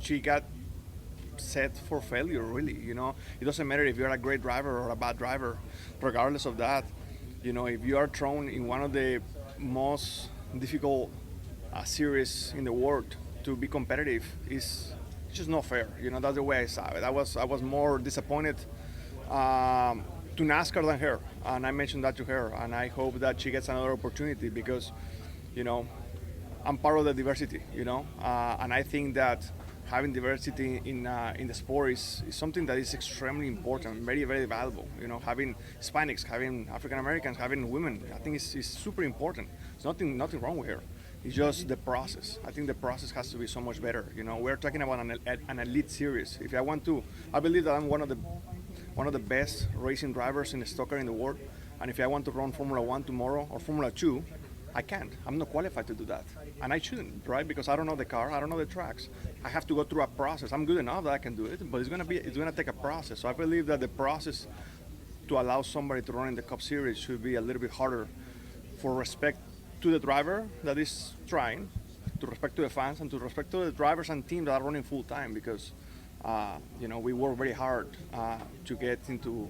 she got set for failure, really. It doesn't matter if you're a great driver or a bad driver. Regardless of that, if you are thrown in one of the most difficult series in the world to be competitive, is just not fair. That's the way I saw it. I was more disappointed to NASCAR than her, and I mentioned that to her, and I hope that she gets another opportunity because, you know, I'm part of the diversity, and I think that having diversity in the sport is something that is extremely important, very, very valuable. Having Hispanics, having African Americans, having women, I think is super important. There's nothing wrong with her. It's just the process. I think the process has to be so much better. We're talking about an elite series. If I believe that I'm one of the best racing drivers in the stock car in the world, and if I want to run Formula One tomorrow or Formula Two, I can't. I'm not qualified to do that, and I shouldn't, right? Because I don't know the car, I don't know the tracks. I have to go through a process. I'm good enough that I can do it, but it's gonna take a process. So I believe that the process to allow somebody to run in the Cup Series should be a little bit harder, for respect to the driver that is trying, to respect to the fans, and to respect to the drivers and team that are running full time. Because we work very hard to get into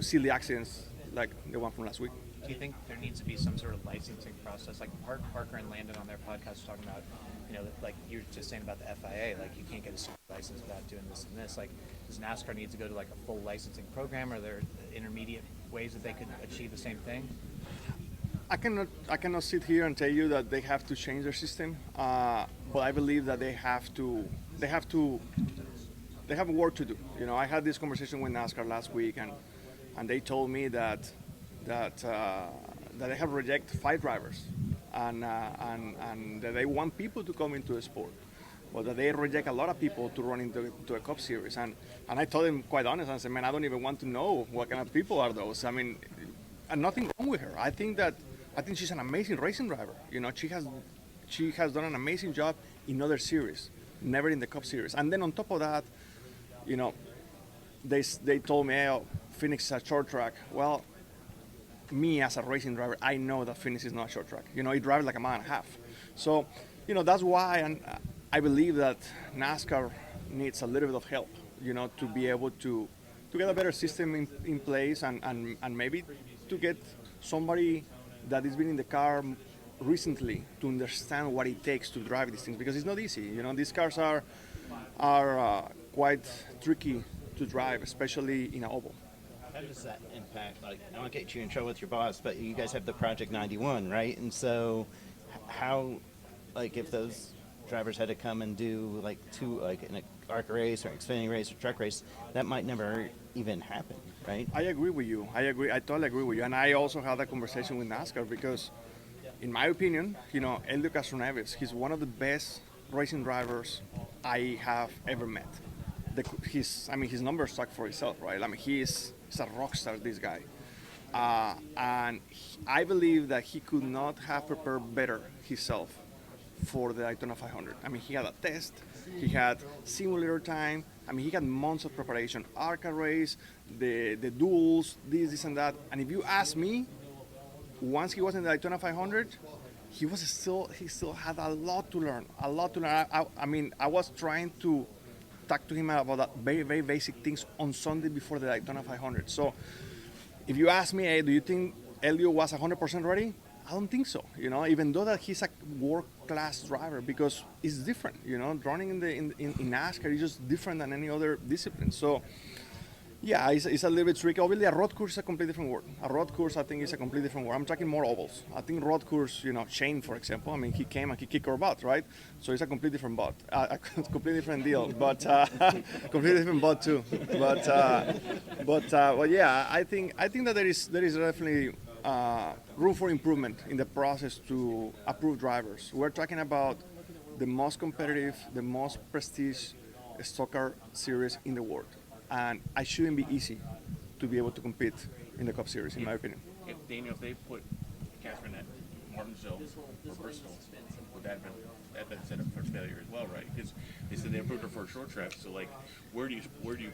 silly accidents like the one from last week. Do you think there needs to be some sort of licensing process? Like Parker and Landon on their podcast talking about, like you were just saying about the FIA, like you can't get a license without doing this and this. Like, does NASCAR need to go to like a full licensing program? Or are there intermediate ways that they could achieve the same thing? I cannot sit here and tell you that they have to change their system, but I believe that they have work to do. I had this conversation with NASCAR last week, and they told me that they have rejected 5 drivers, and that they want people to come into the sport, but that they reject a lot of people to run into a Cup Series. And I told them quite honest, I said, man, I don't even want to know what kind of people are those. I mean, and nothing wrong with her. I think she's an amazing racing driver. She has done an amazing job in other series, never in the Cup Series. And then on top of that, they told me, oh, Phoenix is a short track. Well, me as a racing driver, I know that Phoenix is not a short track. It drives like a mile and a half. So, that's why, and I believe that NASCAR needs a little bit of help, to be able to get a better system in place, and maybe to get somebody that has been in the car recently to understand what it takes to drive these things, because it's not easy. These cars are quite tricky to drive, especially in an oval. How does that impact, like, I don't get you in trouble with your boss, but you guys have the Project 91, right? And so how, like, if those drivers had to come and do, like, an ARC race or Xfinity race or truck race, that might never even happen, right? I agree with you. I totally agree with you. And I also had a conversation with NASCAR because, in my opinion, Helio Castroneves, he's one of the best racing drivers I have ever met. His numbers talk for itself, right? I mean, he's a rock star, this guy. I believe that he could not have prepared better himself for the Daytona 500. I mean, he had a test, he had simulator time, he had months of preparation, ARCA race, the duels, this and that. And if you ask me, once he was in the Daytona 500, he still had a lot to learn. I was trying to talk to him about that very, very basic things on Sunday before the Daytona 500. So if you ask me, hey, do you think Helio was 100% ready? I don't think so, even though that he's a world-class driver, because it's different, running in NASCAR is just different than any other discipline. So yeah, it's a little bit tricky. Obviously, a road course is a completely different world. A road course, I think, is a completely different world. I'm talking more ovals. I think road course, Shane, for example, he came and he kicked our butt, right? So it's a completely different butt, a completely different deal, but completely different butt too. But yeah, I think that there is definitely room for improvement in the process to approve drivers. We're talking about the most competitive, the most prestige stock car series in the world. And it shouldn't be easy to be able to compete in the Cup Series, in my opinion. If they put Catherine at Martinsville or Bristol, would that have been set up for failure as well, right? Because they said they approved her for a short track. So, like, where do you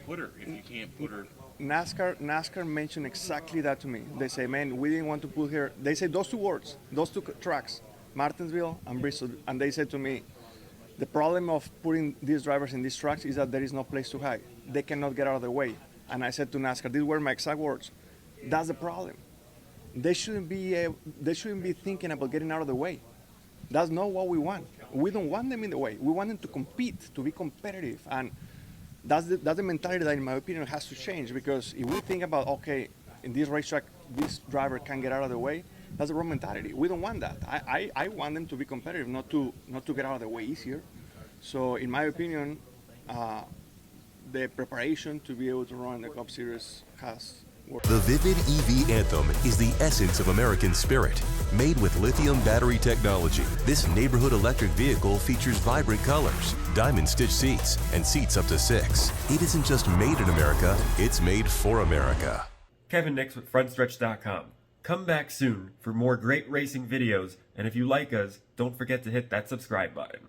put her if you can't put her? NASCAR mentioned exactly that to me. They say, man, we didn't want to put her. They said those two words, those two tracks, Martinsville and Bristol, and they said to me, The problem of putting these drivers in these tracks is that there is no place to hide. They cannot get out of the way. And I said to NASCAR, these were my exact words. That's the problem. They shouldn't be thinking about getting out of the way. That's not what we want. We don't want them in the way. We want them to compete, to be competitive. And that's the mentality that, in my opinion, has to change. Because if we think about, okay, in this racetrack, this driver can get out of the way, that's the wrong mentality. We don't want that. I want them to be competitive, not to get out of the way easier. So, in my opinion, the preparation to be able to run the Cup Series has worked. The Vivid EV Anthem is the essence of American spirit. Made with lithium battery technology, this neighborhood electric vehicle features vibrant colors, diamond stitch seats, and seats up to 6. It isn't just made in America, it's made for America. Kevin Nix with Frontstretch.com. Come back soon for more great racing videos, and if you like us, don't forget to hit that subscribe button.